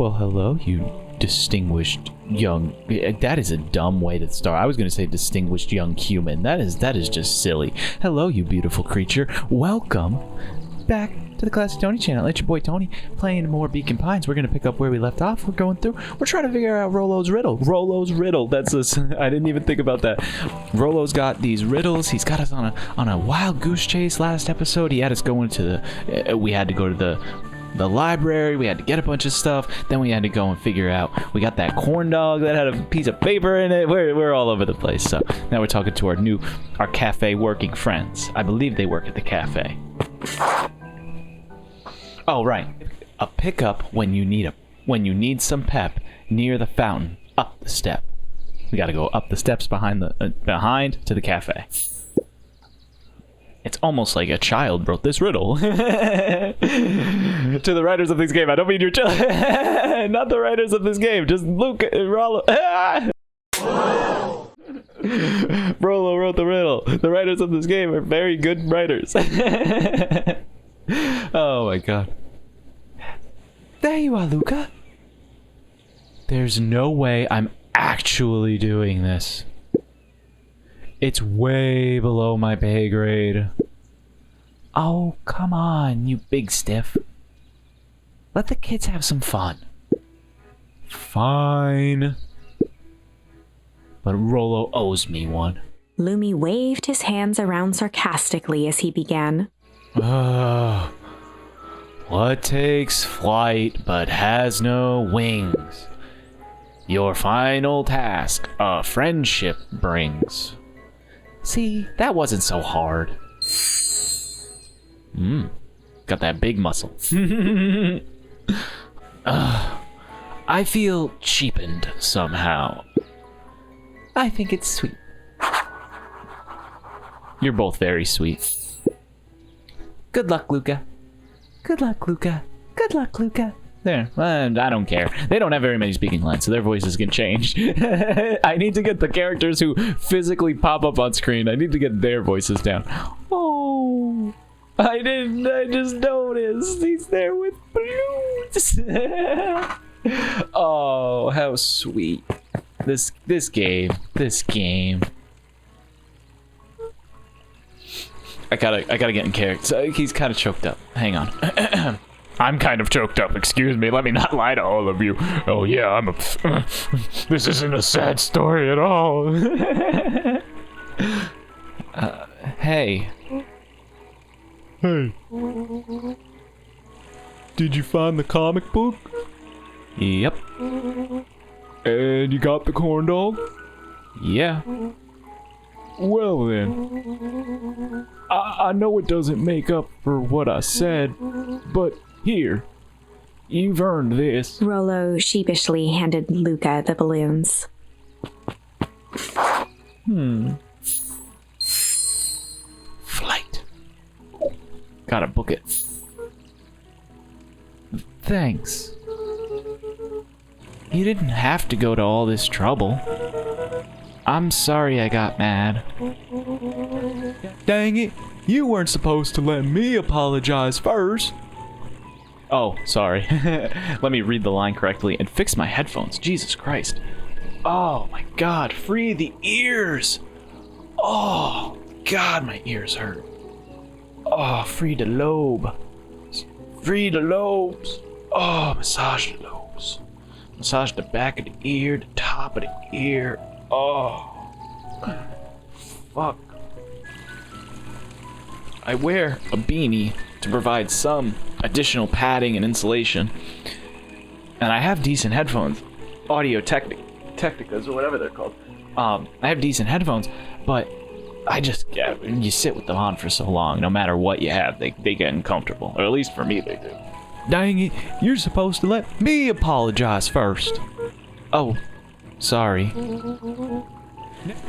Well, hello, you distinguished young... That is a dumb way to start. I was going to say distinguished young human. That is just silly. Hello, you beautiful creature. Welcome back to the Classic Tony channel. It's your boy Tony playing more Beacon Pines. We're going to pick up where we left off. We're going through. We're trying to figure out Rolo's riddle. Rolo's riddle. That's us. I didn't even think about that. Rolo's got these riddles. He's got us on a wild goose chase last episode. He had us going to the... we had to go to the library. We had to get a bunch of stuff. Then we had to go and figure out. We got that corn dog that had a piece of paper in it. We're all over the place. So now we're talking to our cafe working friends. I believe they work at the cafe. Oh, right. A pickup when you need some pep near the fountain. Up the step. We got to go up the steps behind to the cafe. It's almost like a child wrote this riddle. To the writers of this game, I don't mean your children. Not the writers of this game, just Luka and Rolo. Rolo wrote the riddle. The writers of this game are very good writers. Oh my god. There you are, Luka. There's no way I'm actually doing this. It's way below my pay grade. Oh, come on, you big stiff. Let the kids have some fun. Fine. But Rolo owes me one. Lumi waved his hands around sarcastically as he began. What takes flight but has no wings? Your final task a friendship brings. See, that wasn't so hard. Got that big muscle. I feel cheapened somehow. I think it's sweet. You're both very sweet. Good luck, Luka. Good luck, Luka. Good luck, Luka. There, I don't care. They don't have very many speaking lines, so their voices can change. I need to get the characters who physically pop up on screen. I need to get their voices down. Oh, I just noticed. He's there with balloons. Oh, how sweet. This game. I gotta get in character. He's kind of choked up. Hang on. I'm kind of choked up, excuse me. Let me not lie to all of you. Oh yeah, this isn't a sad story at all. Hey. Hey. Did you find the comic book? Yep. And you got the corn dog? Yeah. Well then. I know it doesn't make up for what I said, but here, you've earned this. Rolo sheepishly handed Luka the balloons. Flight. Gotta book it. Thanks. You didn't have to go to all this trouble. I'm sorry I got mad. Dang it, you weren't supposed to let me apologize first. Oh, sorry. Let me read the line correctly and fix my headphones. Jesus Christ. Oh my god, free the ears. Oh god, my ears hurt. Oh, free the lobe. Free the lobes. Oh, massage the lobes. Massage the back of the ear, the top of the ear. Oh, fuck. I wear a beanie to provide some additional padding and insulation. And I have decent headphones. Audio Technicas or whatever they're called. I have decent headphones, but you sit with them on for so long, no matter what you have, they get uncomfortable. Or at least for me, they do. Dang it, you're supposed to let me apologize first. Oh, sorry.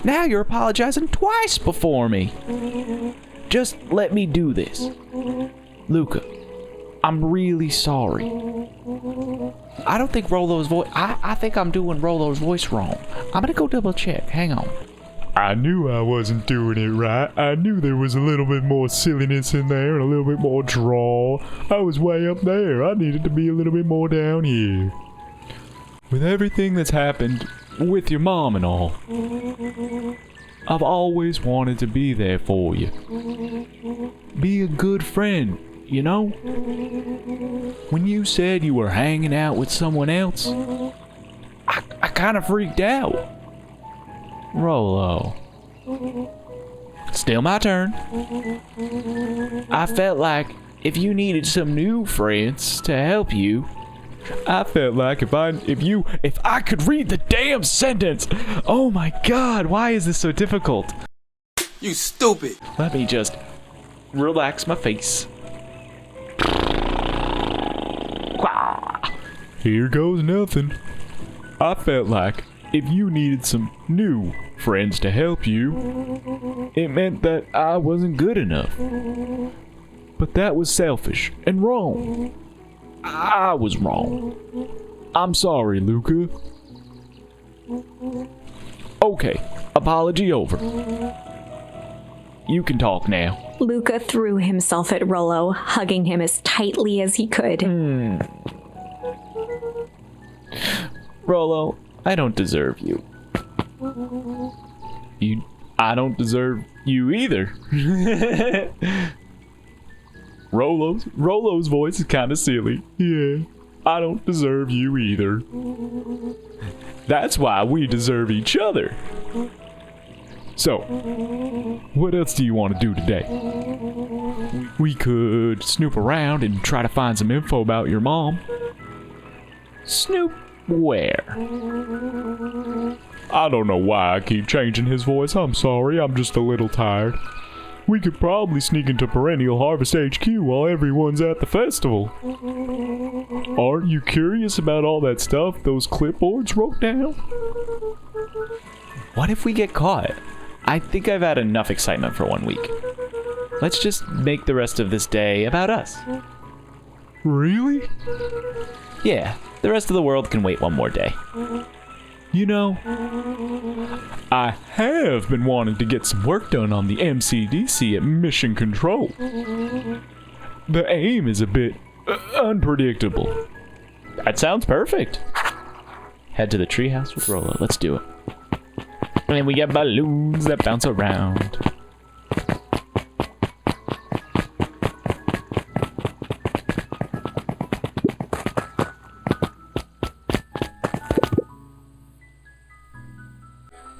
Now you're apologizing twice before me. Just let me do this. Luka, I'm really sorry. I don't think Rolo's voice... I think I'm doing Rolo's voice wrong. I'm gonna go double check. Hang on. I knew I wasn't doing it right. I knew there was a little bit more silliness in there and a little bit more drawl. I was way up there. I needed to be a little bit more down here. With everything that's happened with your mom and all, I've always wanted to be there for you. Be a good friend, you know? When you said you were hanging out with someone else, I kind of freaked out. Rolo. Still my turn. I felt like if you needed some new friends to help you, I felt like if I could read the damn sentence. Oh my god, why is this so difficult? You stupid. Let me just relax my face. Here goes nothing. I felt like if you needed some new friends to help you, it meant that I wasn't good enough. But that was selfish and wrong. I was wrong. I'm sorry, Luka. Okay, apology over. You can talk now. Luka threw himself at Rolo, hugging him as tightly as he could. Rolo, I don't deserve you. I don't deserve you either. Rolo's voice is kind of silly. Yeah, I don't deserve you either. That's why we deserve each other. So, what else do you want to do today? We could snoop around and try to find some info about your mom. Snoop where? I don't know why I keep changing his voice. I'm sorry, I'm just a little tired. We could probably sneak into Perennial Harvest HQ while everyone's at the festival. Aren't you curious about all that stuff those clipboards wrote down? What if we get caught? I think I've had enough excitement for 1 week. Let's just make the rest of this day about us. Really? Yeah, the rest of the world can wait one more day. You know, I have been wanting to get some work done on the MCDC at Mission Control. The aim is a bit unpredictable. That sounds perfect. Head to the treehouse with Rolo. Let's do it. And we get balloons that bounce around.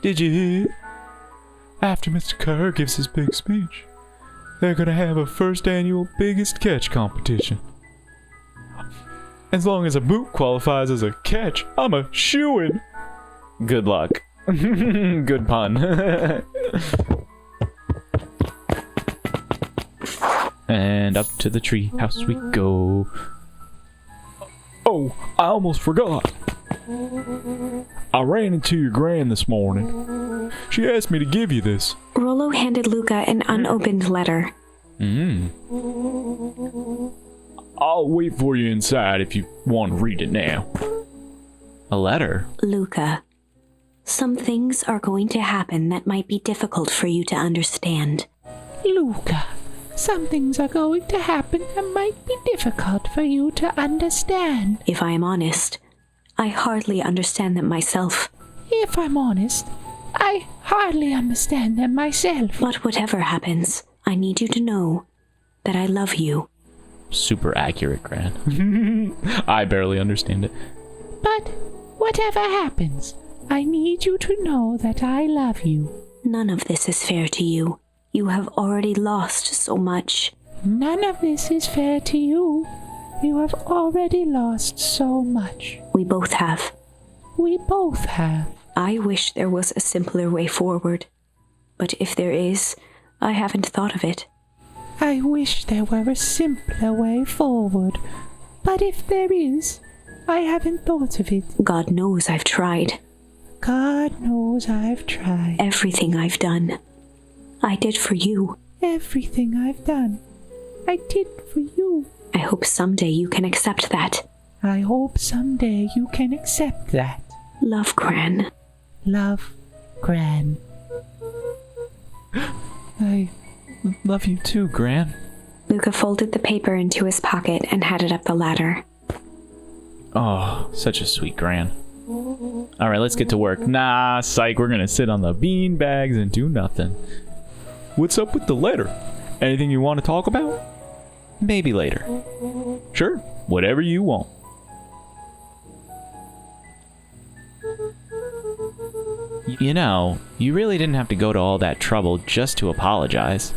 Did you hear? After Mr. Kerr gives his big speech, they're gonna have a first annual biggest catch competition. As long as a boot qualifies as a catch, I'm a shoo-in. Good luck. Good pun. And up to the tree house we go. Oh, I almost forgot. I ran into your gran this morning. She asked me to give you this. Rolo handed Luka an unopened letter. I'll wait for you inside if you want to read it now. A letter? Luka, some things are going to happen that might be difficult for you to understand. Luka, some things are going to happen that might be difficult for you to understand. If I am honest, I hardly understand them myself. If I'm honest, I hardly understand them myself. But whatever happens, I need you to know that I love you. Super accurate, Gran. I barely understand it. But whatever happens, I need you to know that I love you. None of this is fair to you. You have already lost so much. None of this is fair to you. You have already lost so much. We both have. We both have. I wish there was a simpler way forward. But if there is, I haven't thought of it. I wish there were a simpler way forward. But if there is, I haven't thought of it. God knows I've tried. God knows I've tried. Everything I've done, I did for you. Everything I've done, I did for you. I hope someday you can accept that. I hope someday you can accept that. Love, Gran. Love, Gran. I love you too, Gran. Luka folded the paper into his pocket and headed up the ladder. Oh, such a sweet Gran. All right, let's get to work. Nah, psych, we're gonna sit on the bean bags and do nothing. What's up with the letter? Anything you want to talk about? Maybe later. Sure, whatever you want. You know, you really didn't have to go to all that trouble just to apologize.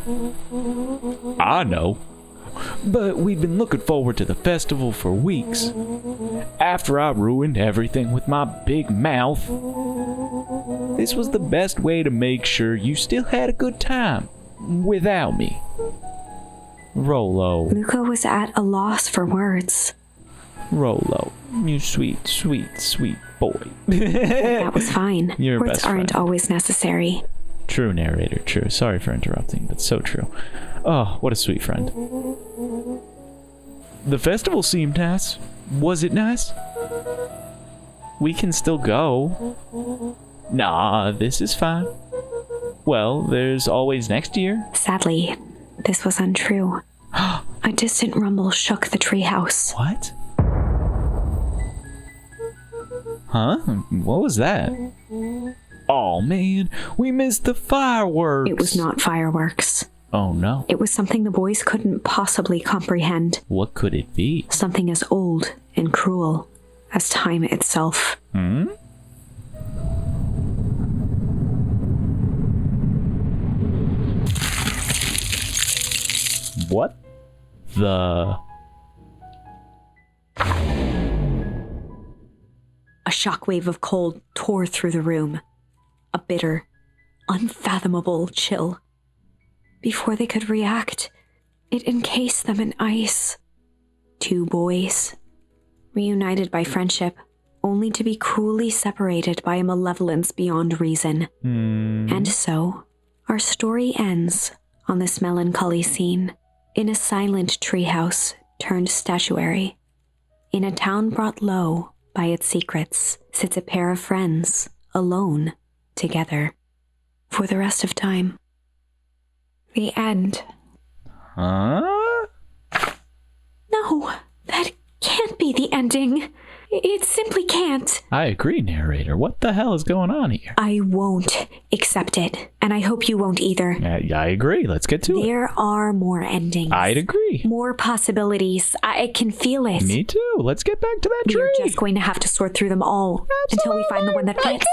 I know. But we've been looking forward to the festival for weeks. After I ruined everything with my big mouth, this was the best way to make sure you still had a good time without me. Rolo. Luka was at a loss for words. Rolo, you sweet, sweet, sweet boy. That was fine. You're Words best aren't friend. always necessary. True, narrator, true. Sorry for interrupting, but so true. Oh, what a sweet friend. The festival seemed nice. Was it nice? We can still go. Nah, this is fine. Well, there's always next year. Sadly, this was untrue. A distant rumble shook the treehouse. What? Huh? What was that? Oh man, we missed the fireworks. It was not fireworks. Oh no. It was something the boys couldn't possibly comprehend. What could it be? Something as old and cruel as time itself. What the? A shockwave of cold tore through the room. A bitter, unfathomable chill. Before they could react, it encased them in ice. Two boys, reunited by friendship, only to be cruelly separated by a malevolence beyond reason. And so, our story ends on this melancholy scene, in a silent treehouse turned statuary. In a town brought low by its secrets, sits a pair of friends, alone, together, for the rest of time. The end. Huh? No, that can't be the ending. It simply can't. I agree, narrator. What the hell is going on here? I won't accept it, and I hope you won't either. I agree. Let's get to it. There are more endings. I'd agree. More possibilities. I can feel it. Me too. Let's get back to that tree. We're just going to have to sort through them all until we find the one that fits.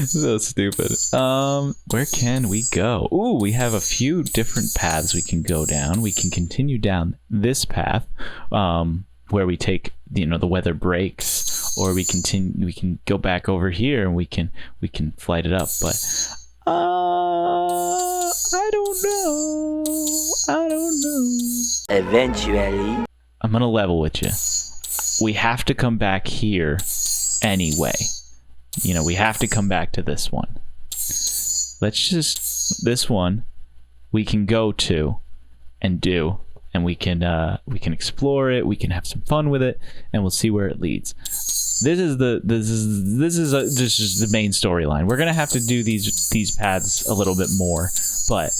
So stupid. Where can we go? Ooh, we have a few different paths we can go down. We can continue down this path, where we take, the weather breaks, or we can go back over here and we can flight it up. But I don't know. Eventually. I'm gonna level with you. We have to come back here anyway. We have to come back to this one. This one we can go to and do, and we can explore it, we can have some fun with it, and we'll see where it leads. This is just the main storyline. We're gonna have to do these paths a little bit more, but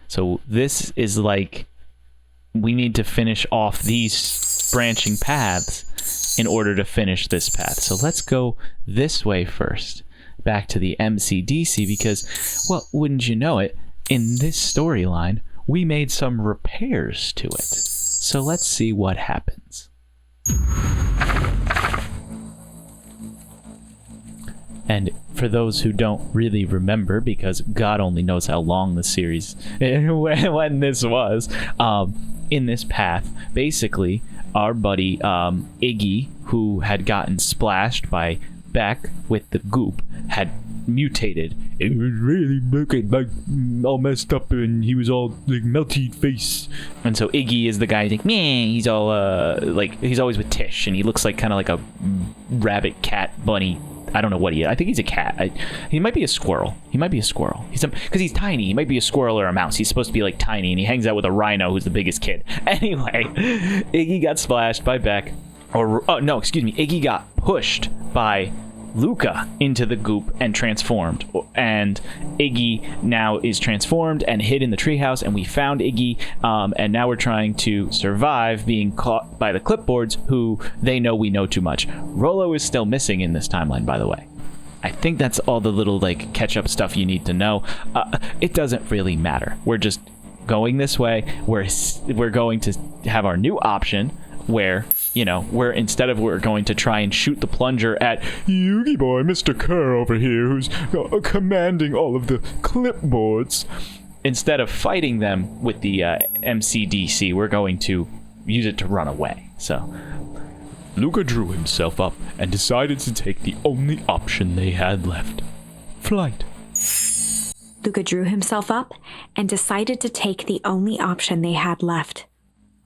so this is like, we need to finish off these branching paths in order to finish this path. So let's go this way first, back to the MCDC, because, well, wouldn't you know it, in this storyline, we made some repairs to it. So let's see what happens. And for those who don't really remember, because God only knows how long the series, when this was, in this path, basically, our buddy Iggy, who had gotten splashed by Beck with the goop, had mutated. It was really looking like all messed up, and he was all like melty face. And so Iggy is the guy like, man, he's all like, he's always with Tish, and he looks like kind of like a rabbit, cat, bunny. I don't know what he is. I think he's a cat. He might be a squirrel. Because he's tiny. He might be a squirrel or a mouse. He's supposed to be like tiny, and he hangs out with a rhino who's the biggest kid. Anyway, Iggy got splashed by Beck. Iggy got pushed by Luka into the goop and transformed. And Iggy now is transformed and hid in the treehouse, and we found Iggy, and now we're trying to survive being caught by the clipboards, who they know we know too much. Rolo is still missing in this timeline, by the way. I think that's all the little like catch-up stuff you need to know. It doesn't really matter. We're just going this way. We're going to have our new option where, you know, we're going to try and shoot the plunger at Yugi boy, Mr. Kerr over here, who's commanding all of the clipboards. Instead of fighting them with the MCDC, we're going to use it to run away. So Luka drew himself up and decided to take the only option they had left. Flight. Luka drew himself up and decided to take the only option they had left.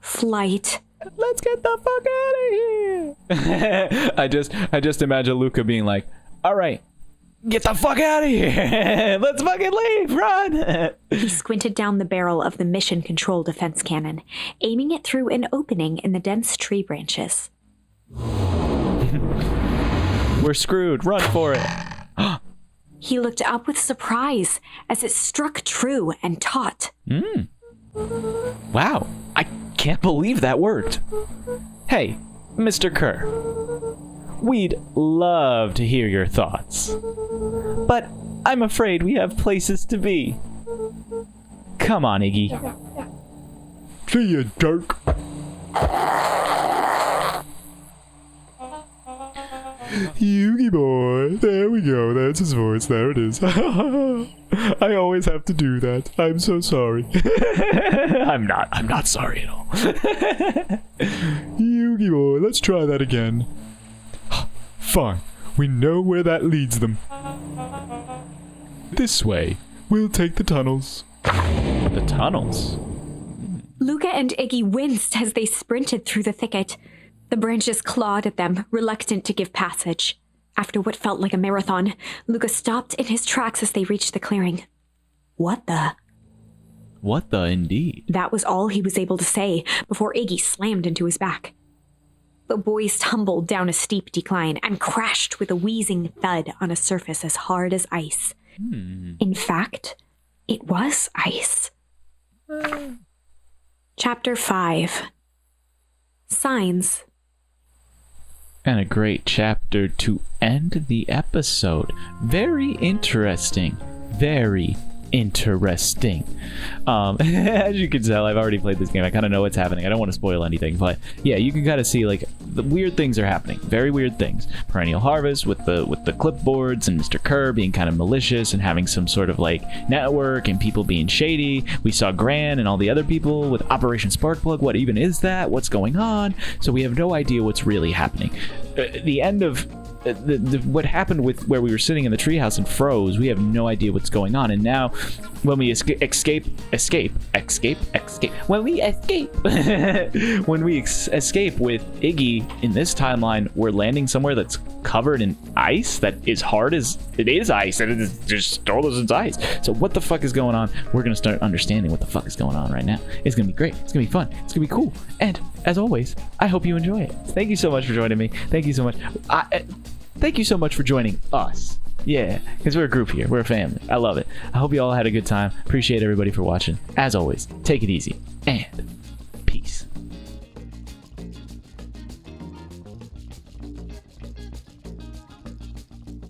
Flight. Let's get the fuck out of here. I just imagine Luka being like, all right, get the fuck out of here. Let's fucking leave. Run. He squinted down the barrel of the mission control defense cannon, aiming it through an opening in the dense tree branches. We're screwed. Run for it. He looked up with surprise as it struck true and taut. Wow. I can't believe that worked. Hey, Mr. Kerr. We'd love to hear your thoughts. But I'm afraid we have places to be. Come on, Iggy. See ya, jerk. Yugi boy. There we go. That's his voice. There it is. I always have to do that. I'm so sorry. I'm not sorry at all. Yugi boy, let's try that again. Fine. We know where that leads them. This way. We'll take the tunnels. The tunnels? Luka and Iggy winced as they sprinted through the thicket. The branches clawed at them, reluctant to give passage. After what felt like a marathon, Luka stopped in his tracks as they reached the clearing. What the? What the indeed? That was all he was able to say before Iggy slammed into his back. The boys tumbled down a steep decline and crashed with a wheezing thud on a surface as hard as ice. In fact, it was ice. Chapter 5. Signs. And a great chapter to end the episode. Very interesting. Very interesting. As you can tell, I've already played this game. I kind of know what's happening. I don't want to spoil anything, but yeah, you can kind of see like the weird things are happening. Very weird things. Perennial Harvest with the clipboards and Mr. Kerr being kind of malicious and having some sort of like network and people being shady. We saw Gran and all the other people with Operation Sparkplug. What even is that? What's going on? So we have no idea what's really happening. The end of what happened with where we were sitting in the treehouse and froze, we have no idea what's going on. And now when we escape when we escape with Iggy in this timeline, we're landing somewhere that's covered in ice that is hard as it is ice, and it is just told us it's ice. So what the fuck is going on? We're gonna start understanding what the fuck is going on right now. It's gonna be great. It's gonna be fun. It's gonna be cool. And as always, I hope you enjoy it. Thank you so much for joining me. Thank you so much. Thank you so much for joining us. Yeah, because we're a group here. We're a family. I love it. I hope you all had a good time. Appreciate everybody for watching. As always, take it easy and peace.